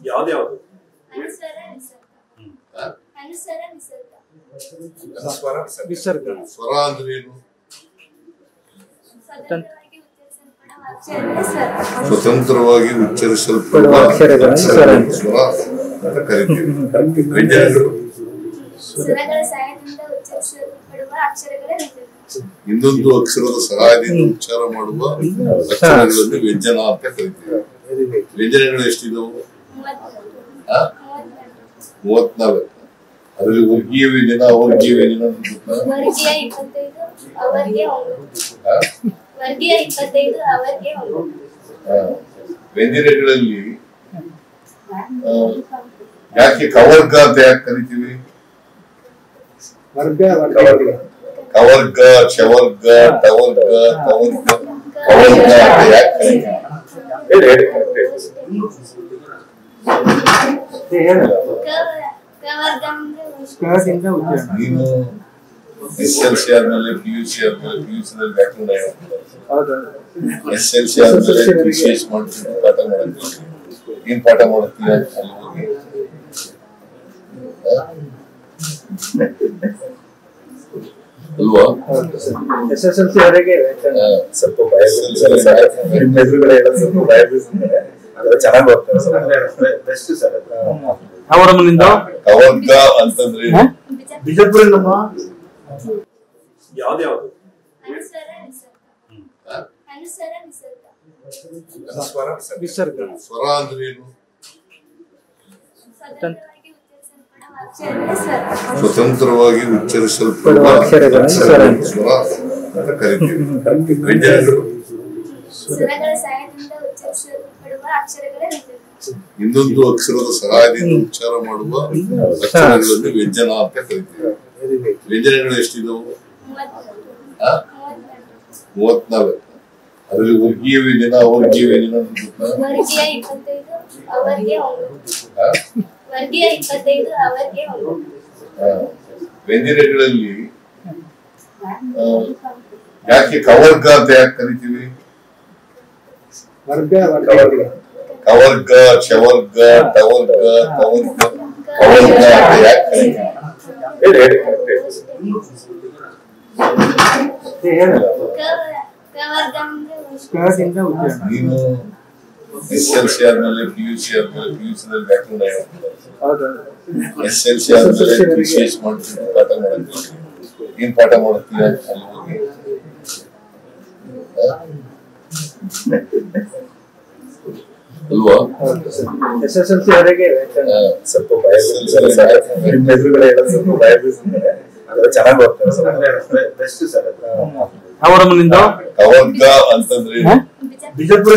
ಯಾವ್ದು ವಿಸರ್ಗ ಸ್ವರ ಅಂದ್ರೆ ಏನು? ಸ್ವತಂತ್ರವಾಗಿ ಉಚ್ಚರಿಸಲ್ಪಡುವ ಅಕ್ಷರಗಳನ್ನು ಸ್ವರ ಅಂತ ಕರೀತೀವಿ. ವ್ಯಂಜನಗಳು ಇನ್ನೊಂದು ಅಕ್ಷರದ ಸಹಾಯದಿಂದ ಉಚ್ಚಾರ ಮಾಡುವ ಅಕ್ಷರಗಳನ್ನು ವ್ಯಂಜನ ಅಂತ ಕರೀತೀವಿ. ವ್ಯಂಜನಗಳು ಎಷ್ಟಿದವು? 34. ಅದರಲ್ಲಿ ವರ್ಗೀಯ ವ್ಯಂಜನ, ಅವರ್ಗೀಯ ವ್ಯಂಜನ ವ್ಯಂಜನಗಳಲ್ಲಿ ಯಾಕೆ ಕವರ್ಗ ಅಂತ ಯಾಕೆ ಕರಿತೀವಿ? ಕವರ್ಗ, ಚವರ್ಗ, ಟವರ್ಗ, ಕವರ್ಗ, ಕವರ್ಗ ಅಂತ ಯಾಕೆ ಕರೀತೀವಿ? ನೀನು SLC ಆದ್ಮೇಲೆ PUC ಆದ್ಮೇಲೆ PUC ವ್ಯಾಕರಣ SLC ಆದ್ಮೇಲೆ PCS ಮಾಡ್ತೀನಿ, ಪಾಠ ಮಾಡಕ್ಕೆ ಏನ್ ಪಾಠ ಮಾಡ್ತೀಯ ಅಲ್ಲಿ ಹೋಗಿ? ಅಲ್ವಾ? SSLC ಅವರಿಗೆ ಸ್ವಲ್ಪ ಚೆನ್ನಾಗಿ ಕವರ್ಗ ಅಂತಂದ್ರೆ ಬಿಜಾಪುರ ಯಾವ್ದು ವಿಸರ್ಗ ಸ್ವರ ಅಂದ್ರೆ ಏನು? ಸ್ವತಂತ್ರವಾಗಿ ಉಚ್ಚರಿಸಲ್ಪಡುವ ಅಕ್ಷರಗಳನ್ನು ಸ್ವರ ಅಂತ ಕರೀತೀವಿ. ವ್ಯಂಜನಗಳು ಇನ್ನೊಂದು ಅಕ್ಷರದ ಸಹಾಯದಿಂದ ಉಚ್ಚಾರ ಮಾಡುವ ಅಕ್ಷರಗಳನ್ನು ವ್ಯಂಜನ ಅಂತ ಕರೀತೀವಿ. ವ್ಯಂಜನಗಳು ಎಷ್ಟಿದವು? 34. ಅದರಲ್ಲಿ ವರ್ಗೀಯ ವ್ಯಂಜನ, ಅವರ್ಗೀಯ ವ್ಯಂಜನ ವ್ಯಂಜನಗಳಲ್ಲಿ ಯಾಕೆ ಕವರ್ಗ ಅಂತ ಯಾಕೆ ಕರಿತೀವಿ? ಕವರ್ಗ, ಚವರ್ಗ, ಟವರ್ಗ, ಕವರ್ಗ, ಕವರ್ಗ ಅಂತ ಯಾಕೆ ನೀನು SLC ಆದ್ಮೇಲೆ PUC ಆದ್ಮೇಲೆ PUC ವ್ಯಾಕರಣ SLC ಆದ್ಮೇಲೆ PCS ಮಾಡ್ತೀನಿ, ಪಾಠ ಮಾಡಕ್ಕೆ ಏನ್ ಪಾಠ ಮಾಡ್ತೀಯ ಅಲ್ಲಿ ಹೋಗಿ? ಅಲ್ವಾ? SSLC ಅವರಿಗೆ ಸ್ವಲ್ಪ ಚೆನ್ನಾಗಿ ಕವರ್ಗ ಅಂತಂದ್ರೆ ಬಿಜಾಪುರ